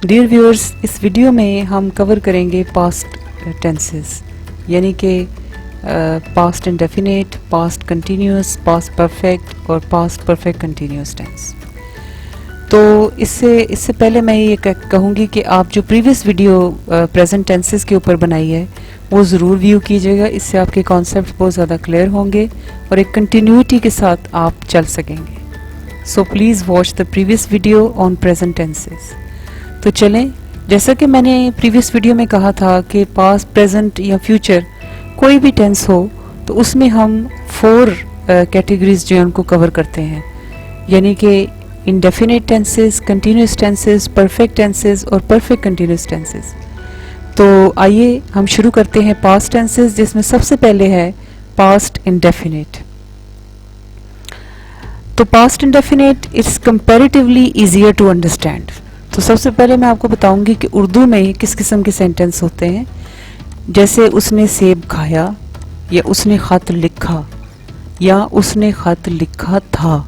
Dear viewers, اس video میں ہم کور کریں گے پاسٹ ٹینسز، یعنی کہ past indefinite, past continuous, past perfect اور پاسٹ پرفیکٹ کنٹینیوس ٹینس۔ تو اس سے پہلے میں یہ کہوں گی کہ آپ جو پریویس ویڈیو پریزنٹ ٹینسز کے اوپر بنائی ہے وہ ضرور ویو کیجیے گا، اس سے آپ کے کانسیپٹ بہت زیادہ کلیئر ہوں گے اور ایک کنٹینیوٹی کے ساتھ آپ چل سکیں گے۔ So please watch the previous video on present tenses. تو چلیں، جیسا کہ میں نے پریویس ویڈیو میں کہا تھا کہ پاسٹ، پریزنٹ یا فیوچر کوئی بھی ٹینس ہو تو اس میں ہم 4 کیٹیگریز جو ہیں ان کو کور کرتے ہیں، یعنی کہ indefinite tenses, continuous tenses, perfect tenses اور پرفیکٹ کنٹینیوس ٹینسز۔ تو آئیے ہم شروع کرتے ہیں پاسٹ ٹینسز، جس میں سب سے پہلے ہے پاسٹ انڈیفینیٹ۔ تو past indefinite it's comparatively easier to understand. تو سب سے پہلے میں آپ کو بتاؤں گی کہ اردو میں کس قسم کے سینٹنس ہوتے ہیں، جیسے اس نے سیب کھایا، یا اس نے خط لکھا، یا اس نے خط لکھا تھا۔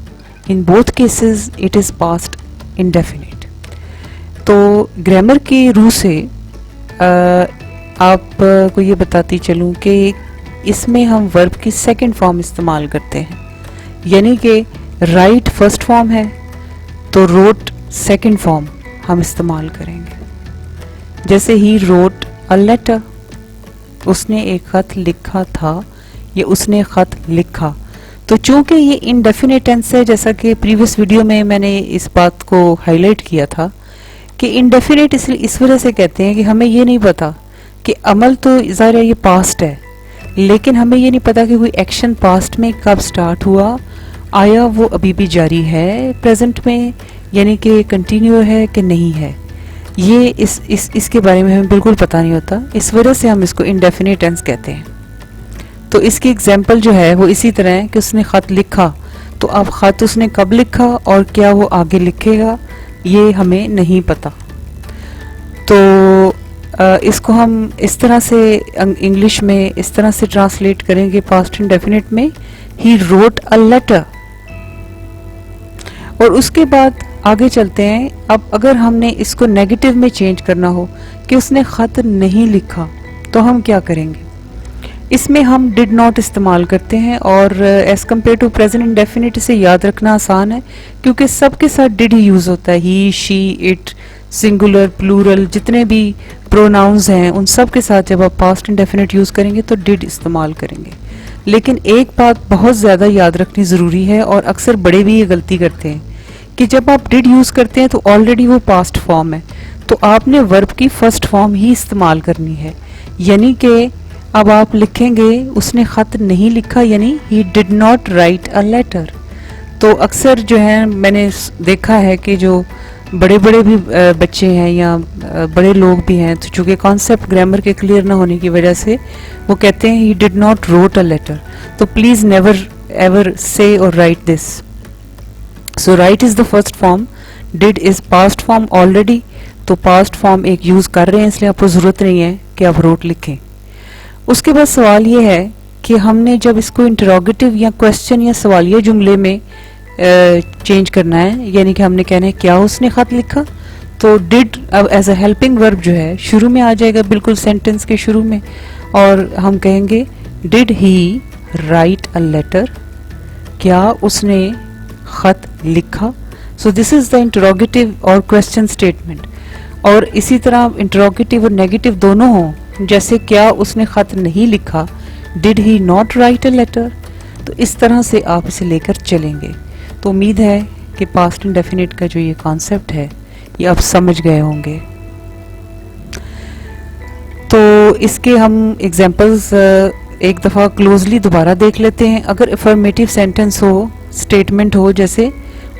In both cases it is past indefinite. تو گرامر کی روح سے آپ کو یہ بتاتی چلوں کہ اس میں ہم ورب کی سیکنڈ فارم استعمال کرتے ہیں، یعنی کہ رائٹ فرسٹ فارم ہے تو روٹ سیکنڈ فارم ہم استعمال کریں گے۔ جیسے ہی روٹ اے لیٹر، اس نے ایک خط لکھا تھا یا اس نے خط لکھا۔ تو چونکہ یہ انڈیفینیٹ ٹینس ہے، جیسا کہ پریویس ویڈیو میں نے اس بات کو ہائی لائٹ کیا تھا کہ انڈیفینیٹ اس وجہ سے کہتے ہیں کہ ہمیں یہ نہیں پتا کہ عمل تو ظاہر ہے یہ پاسٹ ہے، لیکن ہمیں یہ نہیں پتا کہ کوئی ایکشن پاسٹ میں کب سٹارٹ ہوا، آیا وہ ابھی بھی جاری ہے پریزنٹ میں، یعنی کہ کنٹینیو ہے کہ نہیں ہے۔ یہ اس کے بارے میں ہمیں بالکل پتہ نہیں ہوتا، اس وجہ سے ہم اس کو انڈیفینیٹ ٹینس کہتے ہیں۔ تو اس کی ایگزامپل جو ہے وہ اسی طرح ہے کہ اس نے خط لکھا، تو اب خط اس نے کب لکھا اور کیا وہ آگے لکھے گا یہ ہمیں نہیں پتا۔ تو اس کو ہم اس طرح سے انگلش میں اس طرح سے ٹرانسلیٹ کریں گے پاسٹ انڈیفینیٹ میں، ہی روٹ اے لیٹر۔ اور اس کے بعد آگے چلتے ہیں۔ اب اگر ہم نے اس کو نیگیٹو میں چینج کرنا ہو کہ اس نے خط نہیں لکھا، تو ہم کیا کریں گے؟ اس میں ہم ڈڈ ناٹ استعمال کرتے ہیں، اور as compare to present indefinite اسے یاد رکھنا آسان ہے کیونکہ سب کے ساتھ ڈڈ ہی یوز ہوتا ہے، ہی، شی، اٹ، سنگولر، پلورل، جتنے بھی پروناؤنز ہیں ان سب کے ساتھ جب آپ پاسٹ انڈیفینیٹ یوز کریں گے تو ڈڈ استعمال کریں گے۔ لیکن ایک بات بہت زیادہ یاد رکھنی ضروری ہے، اور اکثر بڑے بھی یہ غلطی کرتے ہیں کہ جب آپ ڈڈ یوز کرتے ہیں تو آلریڈی وہ پاسٹ فارم ہے، تو آپ نے ورب کی فرسٹ فارم ہی استعمال کرنی ہے، یعنی کہ اب آپ لکھیں گے اس نے خط نہیں لکھا، یعنی he did not write a letter۔ تو اکثر جو ہے میں نے دیکھا ہے کہ جو بڑے بھی بچے ہیں یا بڑے لوگ بھی ہیں، تو چونکہ کانسیپٹ گرامر کے کلیئر نہ ہونے کی وجہ سے وہ کہتے ہیں he did not wrote a letter۔ تو please never ever say or write this۔ So write is the first form, did is past form already، تو past form ایک یوز کر رہے ہیں، اس لیے آپ کو ضرورت نہیں ہے کہ آپ wrote لکھیں۔ اس کے بعد سوال یہ ہے کہ ہم نے جب اس کو انٹروگیٹو یا کویسچن یا سوالیہ جملے میں چینج کرنا ہے، یعنی کہ ہم نے کہنا ہے کیا اس نے خط لکھا، تو ڈڈ اب ایز اے ہیلپنگ ورب جو ہے شروع میں آ جائے گا، بالکل سینٹنس کے شروع میں، اور ہم کہیں گے ڈڈ ہی رائٹ اے لیٹر، کیا اس نے خط لکھا۔ سو دس از دا انٹروگیٹو اور کویسچن اسٹیٹمنٹ۔ اور اسی طرح انٹروگیٹو اور نیگیٹو دونوں ہوں، جیسے کیا اس نے خط نہیں لکھا، ڈڈ he not right a letter. تو اس طرح سے آپ اسے لے کر چلیں گے۔ تو امید ہے کہ پاسٹ انڈیفینیٹ کا جو یہ کانسیپٹ ہے یہ آپ سمجھ گئے ہوں گے۔ تو اس کے ہم ایگزامپلز ایک دفعہ کلوزلی دوبارہ دیکھ لیتے ہیں۔ اگر افرمیٹیو سینٹنس ہو، اسٹیٹمنٹ ہو، جیسے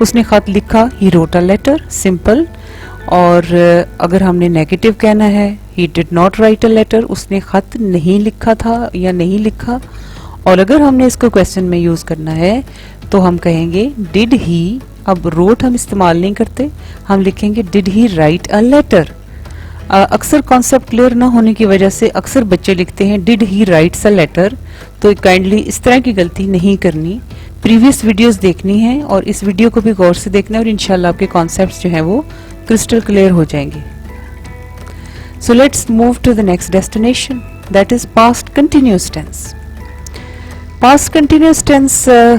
اس نے خط لکھا، he wrote a letter, simple. اور اگر ہم نے نیگیٹو کہنا ہے، he did not write a letter، اس نے خط نہیں لکھا تھا یا نہیں لکھا۔ اور اگر ہم نے اس کو کویسچن میں یوز کرنا ہے تو ہم کہیں گے did he، اب روٹ ہم استعمال نہیں کرتے، ہم لکھیں گے did he write a letter۔ اکثر کانسیپٹ کلیئر نہ ہونے کی وجہ سے اکثر بچے لکھتے ہیں did he writes a letter، تو کائنڈلی اس طرح کی غلطی نہیں کرنی، پریویس ویڈیوز دیکھنی ہے اور اس ویڈیو کو بھی غور سے دیکھنا ہے، اور انشاءاللہ آپ کے کانسیپٹس جو ہیں وہ کرسٹل کلیئر ہو جائیں گے۔ So let's move to the next destination, that is past continuous tense. Past continuous tense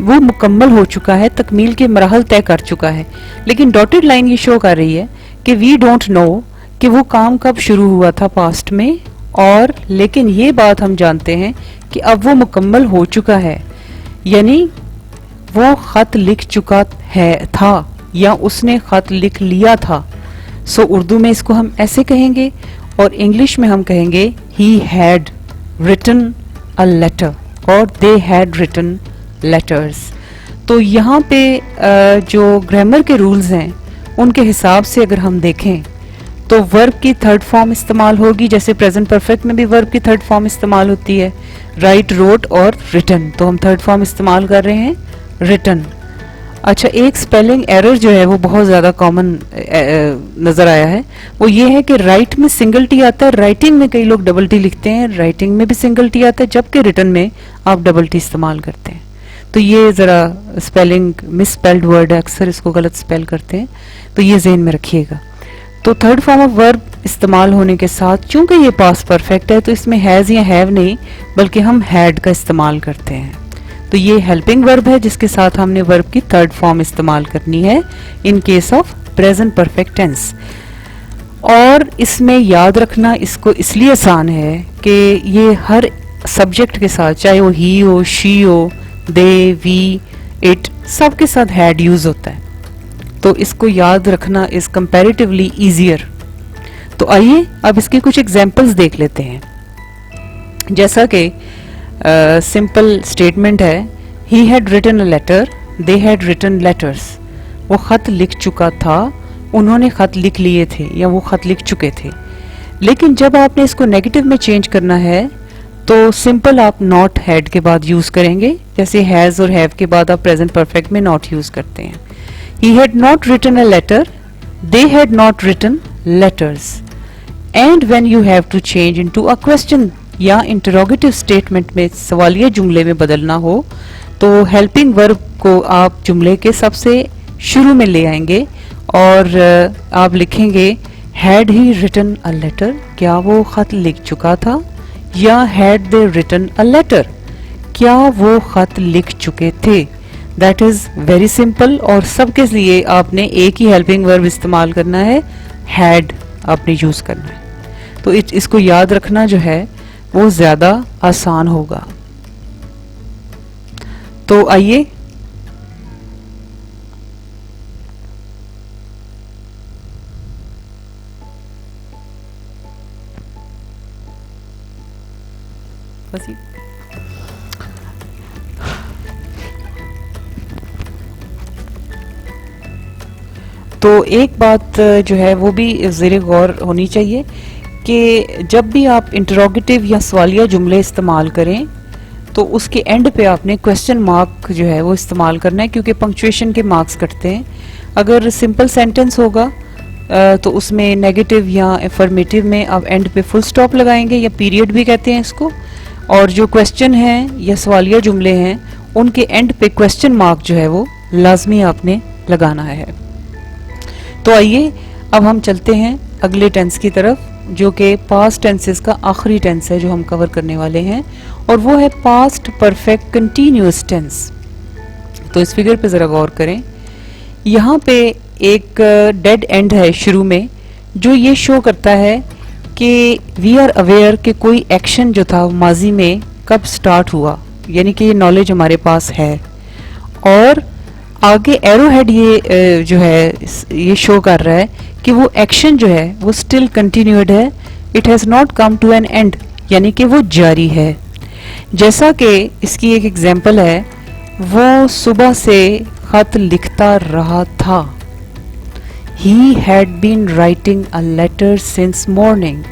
وہ مکمل ہو چکا ہے, تکمیل کے مراحل طے کر چکا ہے. لیکن ڈاٹڈ لائن یہ شو کر رہی ہے کہ وی ڈونٹ نو کہ وہ کام کب شروع ہوا تھا پاسٹ میں, اور لیکن یہ بات ہم جانتے ہیں کہ اب وہ مکمل ہو چکا ہے, یعنی وہ خط لکھ چکا ہے تھا یا اس نے خط لکھ لیا تھا. سو اردو میں اس کو ہم ایسے کہیں گے, اور انگلش میں ہم کہیں گے he had written a letter اور they had written letters. تو یہاں پہ جو گرامر کے رولز ہیں ان کے حساب سے اگر ہم دیکھیں تو ورب کی تھرڈ فارم استعمال ہوگی, جیسے پریزنٹ پرفیکٹ میں بھی ورب کی تھرڈ فارم استعمال ہوتی ہے, رائٹ, روٹ اور ریٹن. تو ہم تھرڈ فارم استعمال کر رہے ہیں ریٹن. اچھا, ایک سپیلنگ ایرر جو ہے وہ بہت زیادہ کامن نظر آیا ہے, وہ یہ ہے کہ رائٹ میں سنگل ٹی آتا ہے, رائٹنگ میں کئی لوگ ڈبل ٹی لکھتے ہیں, رائٹنگ میں بھی سنگل ٹی آتا ہے, جبکہ ریٹن میں آپ ڈبل ٹی استعمال کرتے ہیں. تو یہ ذرا سپیلنگ مس اسپیلڈ ورڈ ہے, اکثر اس کو غلط سپیل کرتے ہیں, تو یہ ذہن میں رکھیے گا. تو تھرڈ فارم آف ورب استعمال ہونے کے ساتھ چونکہ یہ پاسٹ پرفیکٹ ہے تو اس میں ہیز یا ہیو نہیں بلکہ ہم ہیڈ کا استعمال کرتے ہیں. تو یہ ہیلپنگ ورب ہے جس کے ساتھ ہم نے ورب کی تھرڈ فارم استعمال کرنی ہے in case of present perfect tense. اور اس میں یاد رکھنا اس کو اس لیے آسان ہے کہ یہ ہر سبجیکٹ کے ساتھ, چاہے وہ ہی ہو, شی ہو, دے, وی, اٹ, سب کے ساتھ ہیڈ یوز ہوتا ہے. تو اس کو یاد رکھنا از کمپیریٹیولی ایزیئر. تو آئیے اب اس کی کچھ ایگزامپلز دیکھ لیتے ہیں. جیسا کہ سمپل سٹیٹمنٹ ہے, he had written a letter, they had written letters. وہ خط لکھ چکا تھا, انہوں نے خط لکھ لیے تھے یا وہ خط لکھ چکے تھے. لیکن جب آپ نے اس کو نیگیٹو میں چینج کرنا ہے تو سمپل آپ ناٹ ہیڈ کے بعد یوز کریں گے, جیسے ہیز اور ہیو کے بعد آپ پریزنٹ پرفیکٹ میں ناٹ یوز کرتے ہیں. He had not written a letter, they had not written letters. And when you have to change into a question یا interrogative statement میں سوالیہ جملے میں بدلنا ہو تو helping verb کو آپ جملے کے سب سے شروع میں لے آئیں گے اور آپ لکھیں گے had he written a letter, کیا وہ خط لکھ چکا تھا, یا had they written a letter, کیا وہ خط لکھ چکے تھے. دیٹ از ویری سمپل, اور سب کے لیے آپ نے ایک ہی ہیلپنگ ورب استعمال کرنا ہے, ہیڈ آپ نے یوز کرنا ہے. تو اس کو یاد رکھنا جو ہے وہ زیادہ آسان ہوگا. تو آئیے تو ایک بات جو ہے وہ بھی زیر غور ہونی چاہیے کہ جب بھی آپ انٹروگیٹو یا سوالیہ جملے استعمال کریں تو اس کے اینڈ پہ آپ نے کویسچن مارک جو ہے وہ استعمال کرنا ہے, کیونکہ پنکچویشن کے مارکس کٹتے ہیں. اگر سمپل سینٹنس ہوگا تو اس میں نیگیٹو یا افرمیٹیو میں آپ اینڈ پہ فل سٹاپ لگائیں گے, یا پیریڈ بھی کہتے ہیں اس کو. اور جو کویسچن ہیں یا سوالیہ جملے ہیں ان کے اینڈ پہ کویسچن مارک جو ہے وہ لازمی آپ نے لگانا ہے. تو آئیے اب ہم چلتے ہیں اگلے ٹینس کی طرف, جو کہ پاسٹ ٹینسز کا آخری ٹینس ہے جو ہم کور کرنے والے ہیں, اور وہ ہے پاسٹ پرفیکٹ کنٹینیوس ٹینس. تو اس فگر پہ ذرا غور کریں, یہاں پہ ایک ڈیڈ اینڈ ہے شروع میں جو یہ شو کرتا ہے کہ وی آر اویئر کہ کوئی ایکشن جو تھا ماضی میں کب سٹارٹ ہوا, یعنی کہ یہ نالج ہمارے پاس ہے. اور آگے ایرو ہیڈ یہ جو ہے یہ شو کر رہا ہے کہ وہ ایکشن جو ہے وہ اسٹل کنٹینیوڈ ہے, it has not come to an end, یعنی کہ وہ جاری ہے. جیسا کہ اس کی ایک ایگزامپل ہے, وہ صبح سے خط لکھتا رہا تھا, he had been writing a letter since morning,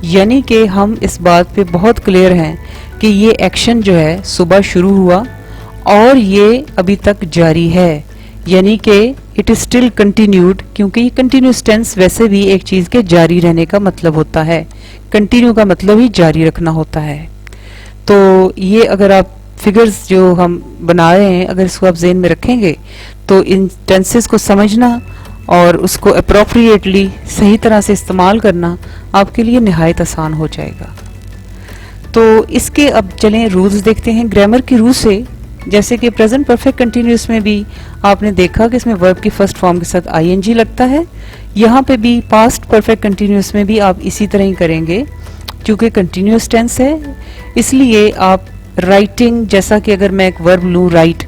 یعنی کہ ہم اس بات پہ بہت کلیئر ہیں کہ یہ ایکشن جو ہے صبح شروع ہوا اور یہ ابھی تک جاری ہے, یعنی کہ اٹ از اسٹل کنٹینیوڈ, کیونکہ یہ کنٹینیوس ٹینس ویسے بھی ایک چیز کے جاری رہنے کا مطلب ہوتا ہے. کنٹینیو کا مطلب ہی جاری رکھنا ہوتا ہے. تو یہ اگر آپ فگرز جو ہم بنا رہے ہیں اگر اس کو آپ ذہن میں رکھیں گے تو ان ٹینسز کو سمجھنا اور اس کو اپروپریٹلی صحیح طرح سے استعمال کرنا آپ کے لیے نہایت آسان ہو جائے گا. تو اس کے اب چلیں رولز دیکھتے ہیں. گرامر کی روح سے جیسے کہ پریزنٹ پرفیکٹ کنٹینیوس میں بھی آپ نے دیکھا کہ اس میں ورب کی فرسٹ فارم کے ساتھ آئی این جی لگتا ہے. یہاں پہ بھی پاسٹ پرفیکٹ کنٹینیوس میں بھی آپ اسی طرح ہی کریں گے. چونکہ کنٹینیوس ٹینس ہے اس لیے آپ رائٹنگ، جیسا کہ اگر میں ایک ورب لوں رائٹ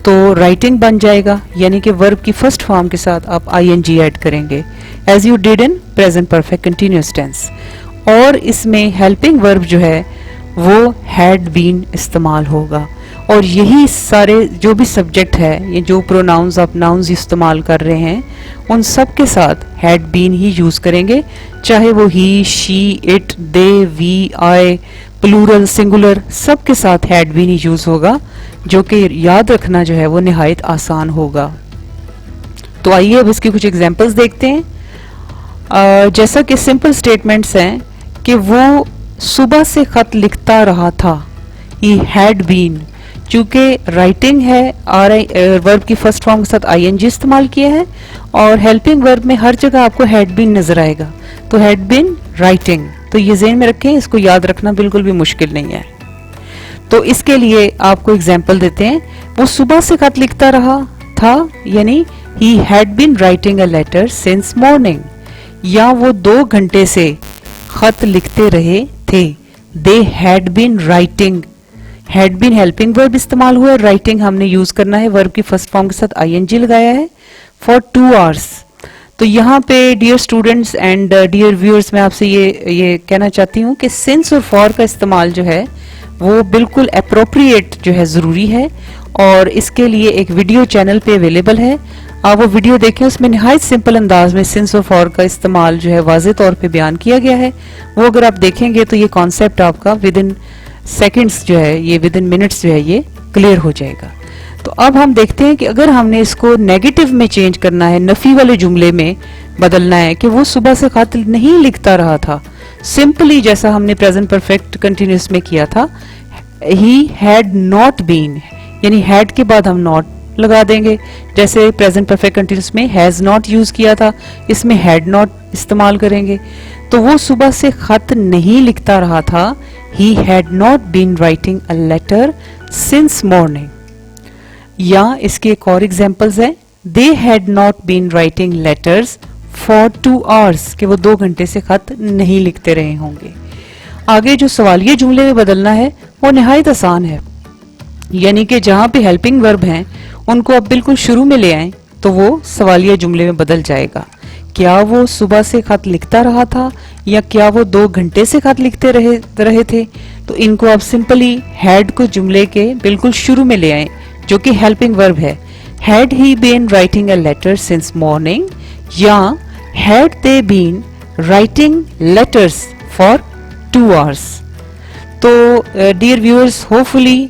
تو رائٹنگ بن جائے گا، یعنی کہ ورب کی فرسٹ فارم کے ساتھ آپ آئی این جی ایڈ کریں گے as you did in present perfect continuous tense. اور اس میں ہیلپنگ ورب جو ہے وہ ہیڈ بین استعمال ہوگا. اور یہی سارے جو بھی سبجیکٹ ہے، یہ جو پروناؤنز آپ ناؤنز استعمال کر رہے ہیں ان سب کے ساتھ ہیڈ بین ہی یوز کریں گے، چاہے وہ he, she, it, they, we, I, plural, singular, سب کے ساتھ ہیڈ بین ہی یوز ہوگا، جو کہ یاد رکھنا جو ہے وہ نہایت آسان ہوگا. تو آئیے اب اس کی کچھ ایگزامپلز دیکھتے ہیں. جیسا کہ سمپل سٹیٹمنٹس ہیں کہ وہ صبح سے خط لکھتا رہا تھا، ہی ہیڈ بین. چونکہ رائٹنگ ہے، ورب کی فرسٹ فارم کے ساتھ آئی این جی استعمال کیا ہے، اور ہیلپنگ ورب میں ہر جگہ آپ کو ہیڈ بین نظر آئے گا، تو ہیڈ بین رائٹنگ. تو یہ ذہن میں رکھیں، اس کو یاد رکھنا بالکل بھی مشکل نہیں ہے. تو اس کے لیے آپ کو ایگزامپل دیتے ہیں. وہ صبح سے خط لکھتا رہا تھا، یعنی he had been writing a letter since morning. یا وہ 2 گھنٹے سے خط لکھتے رہے تھے، they had been writing. Had been helping verb استعمال ہوا ہے، رائٹنگ ہم نے یوز کرنا ہے، ورب کی فرسٹ فارم کے ساتھ آئی این جی لگایا ہے. For 2 hours. تو یہاں پہ dear students and dear viewers, میں آپ سے یہ کہنا چاہتی ہوں کہ سنس اور فار کا استعمال جو ہے وہ بالکل اپروپریٹ جو ہے ضروری ہے، اور اس کے لیے ایک ویڈیو چینل پہ اویلیبل ہے. آپ وہ ویڈیو دیکھیں، اس میں نہایت سمپل انداز میں سنس اور فار کا استعمال جو ہے واضح طور پہ بیان کیا گیا ہے. وہ اگر آپ دیکھیں گے تو یہ کانسیپٹ آپ کا ود ان سیکنڈز جو ہے، یہ ود ان منٹس جو ہے یہ کلیئر ہو جائے گا. تو اب ہم دیکھتے ہیں کہ اگر ہم نے اس کو نیگیٹو میں چینج کرنا ہے، نفی والے جملے میں بدلنا ہے کہ وہ صبح سے خط نہیں لکھتا رہا تھا، سمپلی جیسا ہم نے پریزنٹ پرفیکٹ کنٹینیوس میں کیا تھا، ہی ہیڈ ناٹ بین، یعنی ہیڈ کے بعد ہم ناٹ لگا دیں گے. جیسے پریزنٹ پرفیکٹ کنٹینیوس میں ہیز ناٹ یوز کیا تھا، اس میں ہیڈ ناٹ استعمال کریں گے. تو وہ صبح سے خط نہیں لکھتا رہا تھا، he had not been writing a letter since morning. یا اس کے ایک اور ایگزامپلز ہیں، they had not been writing letters for 2 hours، کہ وہ 2 گھنٹے سے خط نہیں لکھتے رہے ہوں گے. آگے جو سوالیہ جملے میں بدلنا ہے وہ نہایت آسان ہے، یعنی کہ جہاں پہ ہیلپنگ ورب ہیں ان کو آپ بالکل شروع میں لے آئیں تو وہ سوالیہ جملے میں بدل جائے گا. کیا وہ صبح سے خط لکھتا رہا تھا، یا کیا وہ 2 گھنٹے سے خط لکھتے رہے تھے. تو ان کو آپ سمپلی ہیڈ کو جملے کے بالکل شروع میں لے آئیں جو کہ ہیلپنگ ورب ہے. Had he been writing a letter since morning, یا had they been writing letters for 2 hours. تو dear viewers, hopefully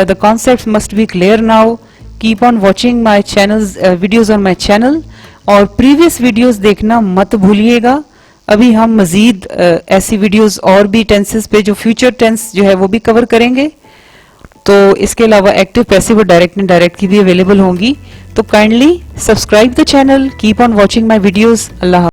the concepts must be clear now. Keep on watching my videos on my channel, اور previous videos دیکھنا مت بھولیے گا. ابھی ہم مزید ایسی videos اور بھی ٹینسز پہ جو فیوچر ٹینس جو ہے وہ بھی کور کریں گے. تو اس کے علاوہ ایکٹیو، پیسو اور ڈائریکٹ اینڈ ڈائریکٹ کی بھی اویلیبل ہوں گی. تو kindly subscribe the channel, keep on watching my videos. اللہ حافظ.